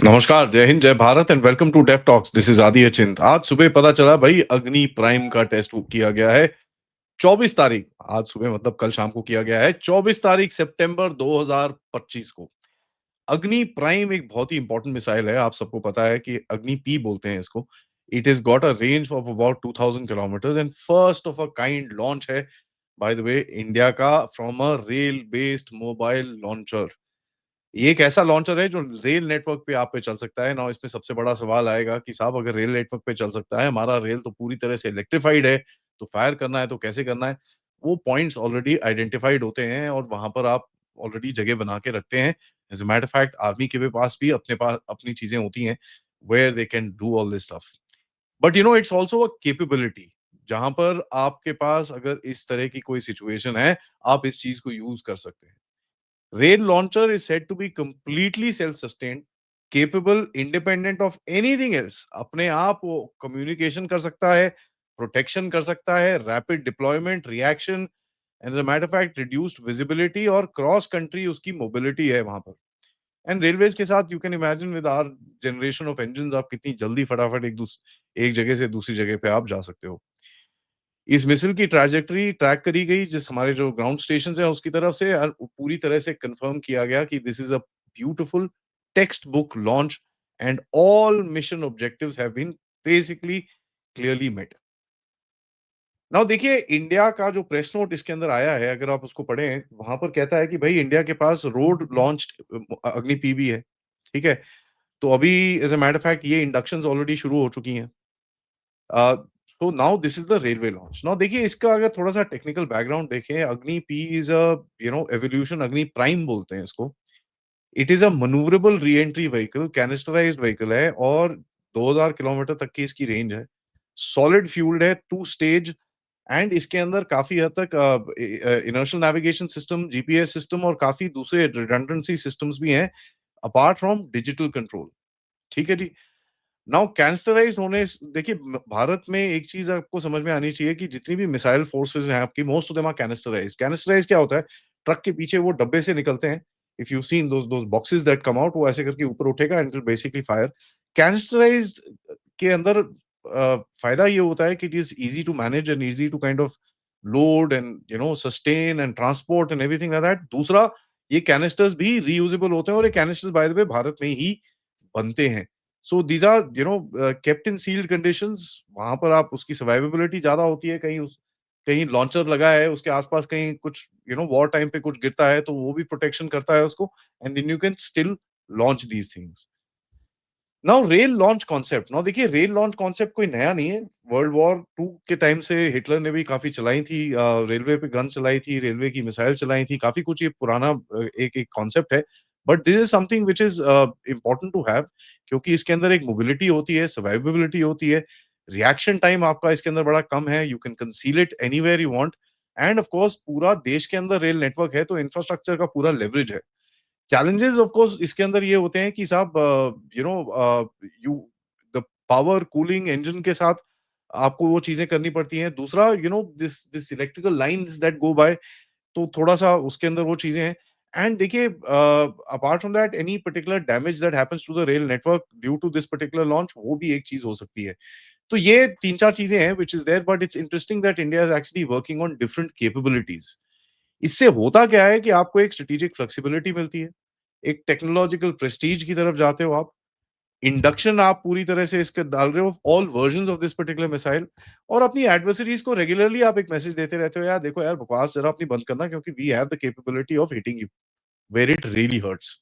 नमस्कार, जय हिंद, जय Bharat and welcome to Dev Talks. This is Adi Achint. आज सुबह पता चला भाई अग्नि प्राइम का टेस्ट किया गया है 24 तारीख। आज सुबह मतलब कल शाम को किया गया है 24 तारीख सितंबर 2025 को। अग्नि प्राइम एक बहुत ही इंपॉर्टेंट मिसाइल है। आप सबको पता है कि अग्नि पी बोलते हैं इसको। It is got a range of about 2000 kilometres and first of a kind launch है बाय द वे इंडिया का from a rail based mobile launcher. ये एक ऐसा लॉन्चर है जो रेल नेटवर्क पे आप पे चल सकता है। नाउ इसमें सबसे बड़ा सवाल आएगा कि साहब अगर रेल नेटवर्क पे चल सकता है, हमारा रेल तो पूरी तरह से इलेक्ट्रिफाइड है, तो फायर करना है तो कैसे करना है? वो पॉइंट्स ऑलरेडी आइडेंटिफाइड होते हैं और वहाँ पर आप ऑलरेडी जगह बना के रखते हैं। As a matter of fact army के भी पास भी अपने पास अपनी चीज़ें होती हैं, where they can do all this stuff. But it's also a capability जहाँ पर आपके पास अगर इस तरह की कोई सिचुएशन है, आप इस चीज़ को यूज़ कर सकते हैं। Rail launcher is said to be completely self-sustained, capable, independent of anything else. अपने आप वो communication कर सकता है, protection कर सकता है, rapid deployment, reaction, and as a matter of fact, reduced visibility और cross country उसकी mobility है वहाँ पर। एंड रेलवेज के साथ you can imagine with our generation of engines आप कितनी जल्दी फटाफट एक जगह से दूसरी जगह पे आप जा सकते हो। इस मिसाइल की ट्रैजेक्टरी ट्रैक करी गई जिस हमारे जो ग्राउंड स्टेशंस हैं उसकी तरफ से और पूरी तरह से कंफर्म किया गया कि this is a beautiful textbook launch and all mission objectives have been basically clearly met. Now देखिए इंडिया का जो प्रेस नोट इसके अंदर आया है अगर आप उसको पढ़ें वहां पर कहता है कि भाई इंडिया के पास रोड लॉन्च्ड अग्नि पीवी है। ठीक है। तो अभी एज अ मैटर फैक्ट ये इंडक्शंस ऑलरेडी शुरू हो चुकी हैं। So now this is the railway launch. Now देखिए इसका अगर थोड़ा-सा टेक्निकल बैकग्राउंड देखें, Agni P is a evolution Agni prime बोलते हैं इसको। It is a manoeuvrable re-entry vehicle, canisterised vehicle है और 2000 किलोमीटर तक की इसकी रेंज है। सॉलिड फ्यूल्ड है, 2 स्टेज एंड इसके अंदर काफ़ी हद तक inertial navigation system, GPS system और काफ़ी दूसरे रिडंडेंसी सिस्टम्स भी हैं, अपार्ट फ्रॉम डिजिटल कंट्रोल। ठीक है जी? नाउ कैंसराइज़ होने स देखिए भारत में एक चीज़ आपको समझ में आनी चाहिए कि जितनी भी मिसाइल फोर्सेस हैं आपकी मोस्ट ऑफ देम आर कैनिस्टराइज़्ड। कैनिस्टराइज़्ड क्या होता है? ट्रक के पीछे वो डब्बे से निकलते हैं। If you seen those boxes that come out वो ऐसे करके ऊपर उठेगा and it will basically fire. Canisterised के अंदर फ़ायदा ये होता है कि it is easy to manage and easy to kind of load and sustain and transport and everything like that. दूसरा ये कैनिस्टर्स भी रीयूजेबल होते हैं और ये canisters by the way Bharat में ही बनते हैं। So these are kept in sealed conditions. वहाँ पर आप उसकी सर्वाइवेबिलिटी ज़्यादा होती है, कहीं लॉन्चर लगा है, उसके आस-पास कहीं कुछ वॉर टाइम पे कुछ गिरता है, तो वो भी प्रोटेक्शन करता है उसको and then you can still launch these things. Now rail launch concept. Now देखिए रेल लॉन्च कॉन्सेप्ट कोई नया नहीं है। वर्ल्ड वॉर 2 के टाइम से हिटलर ने भी काफ़ी चलाई थी, रेलवे पे गन चलाई थी, रेलवे की मिसाइल चलाई थी, काफ़ी कुछ ये पुराना एक एक कॉन्सेप्ट है। But this is something which is important to have क्योंकि इसके अंदर एक मोबिलिटी होती है, सर्वाइवेबिलिटी होती है, रिएक्शन टाइम आपका इसके अंदर बड़ा कम है, you can conceal it anywhere you want end of course पूरा देश के अंदर रेल नेटवर्क है, तो इंफ्रास्ट्रक्चर का पूरा लेवरेज है। चैलेंजेस ऑफ कोर्स इसके अंदर ये होते हैं कि साहब you the power cooling engine के साथ आपको वो चीजें करनी पड़ती हैं। दूसरा this this electrical lines that go by, तो थोड़ा-सा उसके अंदर वो चीज़ें हैं। एंड देखिए apart from that any particular damage that happens to the rail network due to this particular launch वो भी एक चीज़ हो सकती है। तो ये 3-4 चीज़ें हैं which is there but it's interesting that India is actually working on different capabilities. इससे होता क्या है कि आपको एक स्ट्रैटेजिक फ्लेक्सिबिलिटी मिलती है, एक टेक्नोलॉजिकल प्रेस्टीज की तरफ जाते हो आप, इंडक्शन आप पूरी तरह से इसके डाल रहे हो all versions of this particular missile और अपनी एडवर्सरीज को रेगुलरली आप एक मैसेज देते रहते हो, यार देखो यार बकवास जरा अपनी बंद करना क्योंकि we have the capability of hitting you where it really hurts.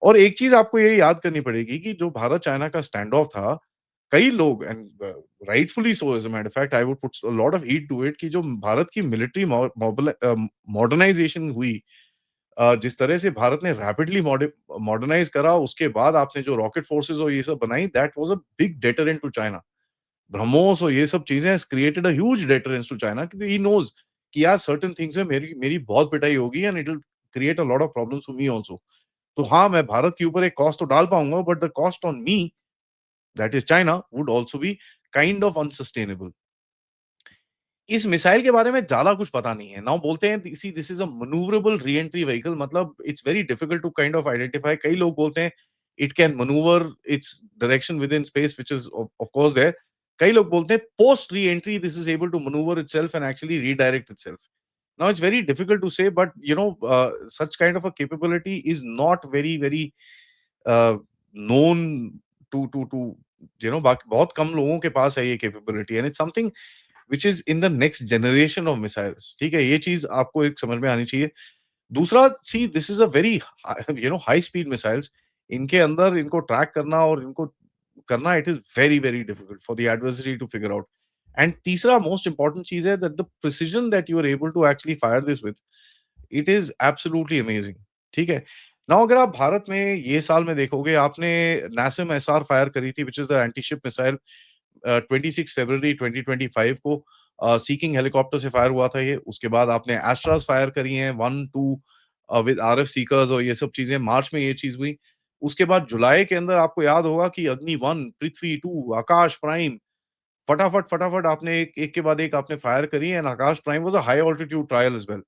और एक चीज आपको ये याद करनी पड़ेगी कि जो भारत चाइना का स्टैंड ऑफ था, कई लोग and rightfully so as a matter of fact I would put a lot of heat to it कि जो भारत की मिलिट्री मॉडर्नाइजेशन हुई, जिस तरह से भारत ने रैपिडली मॉडर्नाइज करा, उसके बाद आपने जो रॉकेट फोर्सेस और ये सब बनाई, that was a big deterrent to China. BrahMos और ये सब चीज़ें has created a huge deterrence to China क्योंकि ही नोज़ कि यार सर्टेन थिंग्स में मेरी मेरी बहुत पिटाई होगी and it will create a lot of problems for me also. तो हाँ, मैं भारत के ऊपर एक कॉस्ट तो डाल पाऊँगा but the cost on me that is China would also be kind of unsustainable. इस मिसाइल के बारे में ज़्यादा कुछ पता नहीं है। नाउ बोलते हैं see this is a manoeuvrable re-entry vehicle, मतलब it's very difficult to kind of identify. कई लोग बोलते हैं it can maneuver its direction within space, which is of course there. कई लोग बोलते हैं post re-entry this is able to maneuver itself and actually redirect itself. Now it's very difficult to say, but such kind of a capability is not very known to बहुत कम लोगों के पास है ये capability, and it's something which is in the next generation of missiles. ठीक है, ये चीज आपको एक समझ में आनी चाहिए. दूसरा, see this is a very high speed missiles. इनके अंदर इनको ट्रैक करना और इनको करना, it is very very difficult for the adversary to figure out. And तीसरा मोस्ट इंपॉर्टेंट चीज है that the precision that you are able to actually fire this with, it is absolutely amazing. ठीक है. Now अगर आप भारत में ये साल में देखोगे, आपने नासिम एसआर फायर करी थी, which is the anti ship missile. 26 फरवरी 2025 को सीकिंग हेलीकॉप्टर से फायर हुआ था ये. उसके बाद आपने एस्ट्रास फायर करी हैं 1-2 विद आरएफ सीकर्स और ये सब चीजें. मार्च में ये चीज हुई. उसके बाद जुलाई के अंदर आपको याद होगा कि अग्नि 1, पृथ्वी 2, आकाश प्राइम, फटाफट फटाफट आपने एक एक के बाद एक आपने फायर करी. And Akash prime was a high altitude trial as well.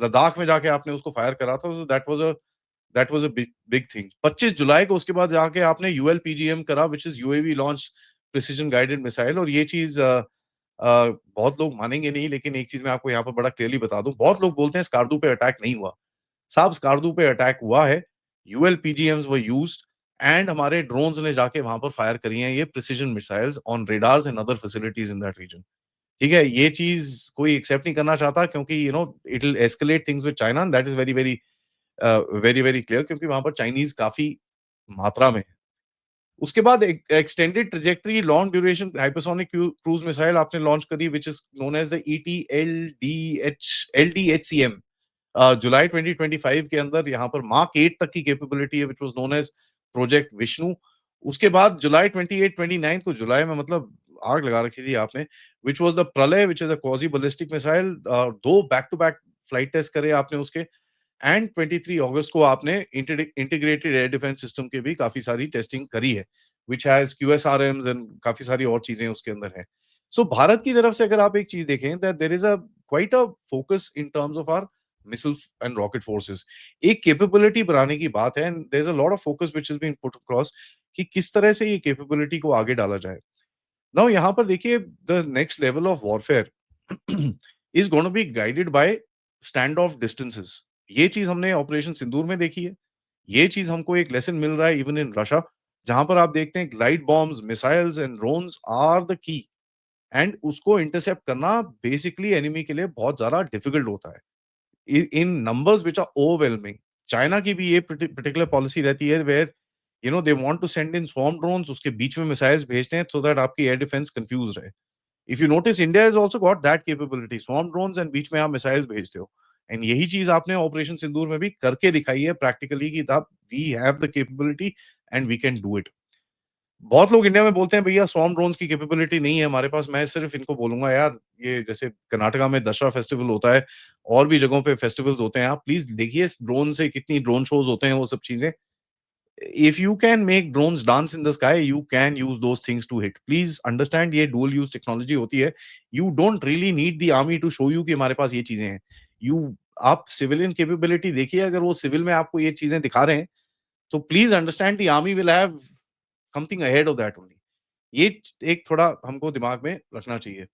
Ladakh में जाके आपने उसको फायर करा था. So that was a big big thing. 25 जुलाई को उसके बाद जाके आपने यूएलपीजीएम करा, which is UAV launch precision guided missile. और ये चीज बहुत लोग मानेंगे नहीं, लेकिन एक चीज मैं आपको यहाँ पर बड़ा क्लियरली बता दूं. बहुत लोग बोलते हैं स्कार्दू पे अटैक नहीं हुआ. साहब, स्कार्दू पे अटैक हुआ है. यूएलपीजीएम्स वर यूज्ड एंड हमारे ड्रोन्स ने जाके वहां पर फायर करी हैं ये precision missiles on radars and other facilities in that region. ठीक है, ये चीज कोई एक्सेप्ट नहीं करना चाहता, क्योंकि it will escalate things with China, and that is very very very very clear, क्योंकि वहां पर चाइनीज काफी मात्रा में है. उसके बाद एक extended trajectory long duration hypersonic cruise missile आपने लॉन्च करी, which is known as the LDHCM. जुलाई 2025 के अंदर यहाँ पर मार्क 8 तक की कैपेबिलिटी है, which was known as project Vishnu. उसके बाद जुलाई 28 29 को, जुलाई में मतलब आग लगा रखी थी आपने, which was the Pralay, which is a quasi ballistic missile. दो back to back flight test करे आपने उसके. एंड 23 अगस्त को आपने इंटीग्रेटेड एयर डिफेंस सिस्टम के भी काफी सारी टेस्टिंग करी है, व्हिच हैज क्यूएसआरएम्स एंड काफी सारी और चीजें उसके अंदर है. सो भारत की तरफ से अगर आप एक चीज देखें, that there is a quite a focus in terms of our missile and rocket forces. एक कैपेबिलिटी बढ़ाने की बात है, and there is a lot of focus which is being put across कि किस तरह से ये कैपेबिलिटी को आगे डाला जाए. नाउ यहाँ पर देखिए, the next level of warfare is gonna be guided by stand of distances. ये चीज हमने ऑपरेशन सिंदूर में देखी है. ये चीज हमको एक लेसन मिल रहा है इवन इन रशिया, जहां पर आप देखते हैं glide bombs, missiles and drones are the key. And उसको इंटरसेप्ट करना बेसिकली एनिमी के लिए बहुत ज्यादा डिफिकल्ट होता है in numbers which are overwhelming. China की भी ये पर्टिकुलर पॉलिसी रहती है, where they want to send in swarm drones, उसके बीच में मिसाइल्स भेजते हैं सो दैट आपकी एयर डिफेंस कंफ्यूज रहे. If you notice, India has also got that capability, swarm drones and बीच में आप मिसाइल्स भेजते हो. एंड यही चीज आपने ऑपरेशन सिंदूर में भी करके दिखाई है प्रैक्टिकली, कि that we have the capability and we can do it. बहुत लोग इंडिया में बोलते हैं भैया स्वॉर्म ड्रोन्स की कैपेबिलिटी नहीं है हमारे पास. मैं सिर्फ इनको बोलूंगा, यार ये जैसे कर्नाटका में दशहरा फेस्टिवल होता है, और भी जगहों पे फेस्टिवल्स होते हैं, आप प्लीज देखिए ड्रोन से कितनी ड्रोन शोज होते हैं, वो सब चीजें. if you can make drones dance in the sky, you can use those things to hit. Please understand, ये dual use technology होती है. You don't really need the army to show you कि हमारे पास ये चीजें हैं. You आप civilian capability देखिए, अगर वो सिविल में आपको ये चीजें दिखा रहे हैं, तो please understand the army will have something ahead of that only. ये एक थोड़ा हमको दिमाग में रखना चाहिए.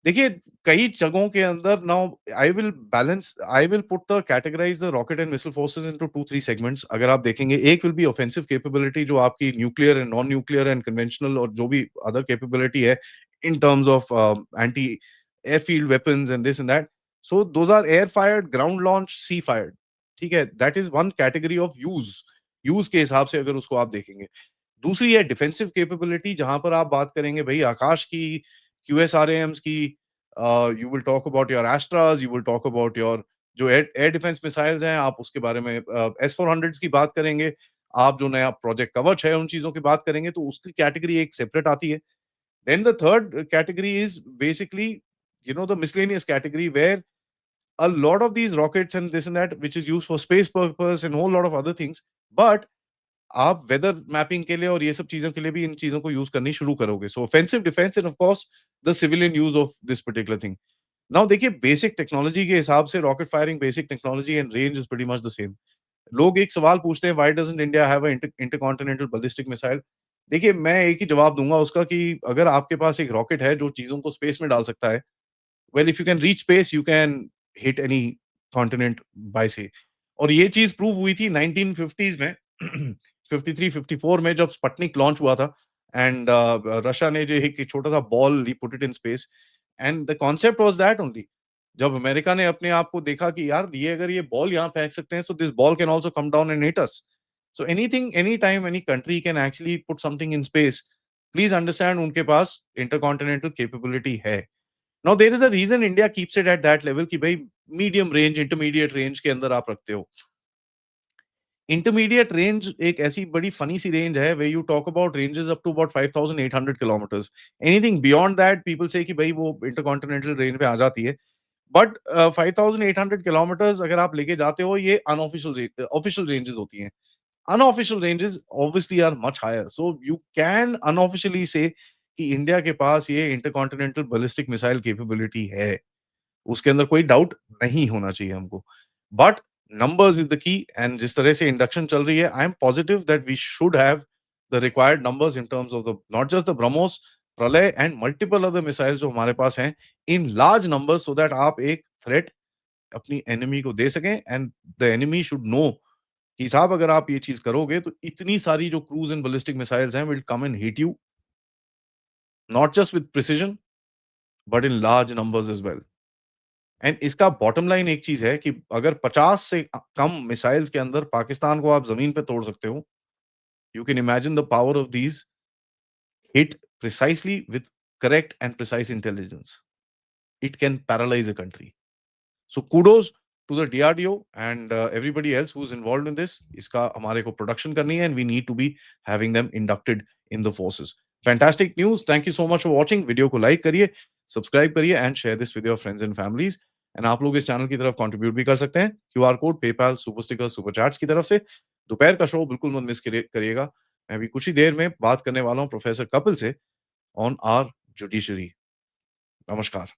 देखिए, कई जगहों के अंदर now I will put the categorise the rocket and missile forces into 2-3 segments. अगर आप देखेंगे, एक विल बी ऑफेंसिव कैपेबिलिटी, जो आपकी nuclear and non nuclear and conventional और जो भी अदर कैपेबिलिटी है in terms of anti airfield weapons and this and that. So those are air fired, ground launch, sea fired. ठीक है, that is one category of use के हिसाब से अगर उसको आप देखेंगे. दूसरी है डिफेंसिव कैपेबिलिटी, जहां पर आप बात करेंगे भाई आकाश की, क्यूएसआरएम्स की, you will talk about your Astras, you will talk about your जो एयर डिफेंस मिसाइल्स हैं, आप उसके बारे में S-400 की बात करेंगे. आप जो नया प्रोजेक्ट कवच है उन चीजों की बात करेंगे, तो उसकी कैटेगरी एक सेपरेट आती है. Then the third category is basically the miscellaneous category, where a lot of these rockets and this and that which is used for space purpose and whole lot of other things. But आप weather mapping के लिए और ये सब चीजों के लिए भी इन चीजों को यूज करनी शुरू करोगे. सो offensive, defence end of course the civilian use of this particular thing. Now देखिए, बेसिक टेक्नोलॉजी के हिसाब से rocket firing, basic technology and range is pretty much the same. लोग एक सवाल पूछते हैं, why doesn't India have a intercontinental ballistic missile? देखिए, मैं एक ही जवाब दूँगा उसका कि अगर आपके पास एक रॉकेट है जो चीज़ों को स्पेस में डाल सकता है, well if you can reach space you can hit any continent by say. और ये चीज़ प्रूव हुई थी 1950s में 53-54 में जब स्पुतनिक लॉन्च हुआ था एंड रशिया ने जो एक छोटा-सा ball he put it in space and the concept was that only. जब अमेरिका ने अपने आप को देखा कि यार ये अगर ये बॉल यहाँ फेंक सकते हैं so this ball can also come down and hit us. So anything any time any country can actually put something in space. Please understand उनके पास इंटरकॉन्टिनेंटल कैपेबिलिटी है। Now there is a reason India keeps it at that level कि भाई medium range intermediate range के अंदर आप रखते हो। इंटरमीडिएट रेंज एक ऐसी बड़ी फनी सी रेंज है where you talk about ranges up to about 5800 kilometres. Anything beyond that people say कि भाई वो इंटरकॉन्टिनेंटल रेंज में आ जाती है। बट 5800 किलोमीटर्स अगर आप लेके जाते हो ये अनऑफिशियल ऑफिशियल रेंजेस होती हैं। Unofficial ranges obviously are much higher so you can unofficially say कि इंडिया के पास ये इंटरकॉन्टिनेंटल बैलिस्टिक मिसाइल कैपेबिलिटी है। उसके अंदर कोई डाउट नहीं होना चाहिए हमको। But numbers is the key and जिस तरह से इंडक्शन चल रही है, I am positive that we should have the required numbers in terms of the not just the BrahMos, Pralay and multiple other missiles जो हमारे पास हैं in large numbers so that आप एक थ्रेट अपनी एनिमी को दे सकें and the enemy should know कि साहब अगर आप ये चीज़ करोगे तो इतनी सारी जो क्रूज़ एंड बैलिस्टिक मिसाइल्स हैं will come and hit you not just with precision but in large numbers as well. And इसका बॉटम लाइन एक चीज़ है कि अगर 50 से कम मिसाइल्स के अंदर पाकिस्तान को आप ज़मीन पे तोड़ सकते हो, you can imagine the power of these hit precisely with correct and precise intelligence. It can paralyse a country. So kudos to the DRDO and everybody else who is involved in this. इसका हमारे को production करनी है and we need to be having them inducted in the forces. Fantastic news, thank you so much for watching. Video को like करिए, subscribe करिए and share this with your friends and families. And आप लोग इस channel की तरफ contribute भी कर सकते हैं। QR code, PayPal, super sticker, super chats की तरफ से। दोपहर का शो बिल्कुल मत मिस करिएगा। मैं अभी कुछ ही देर में बात करने वाला हूँ प्रोफेसर कपिल से ऑन आवर जुडिशरी। नमस्कार।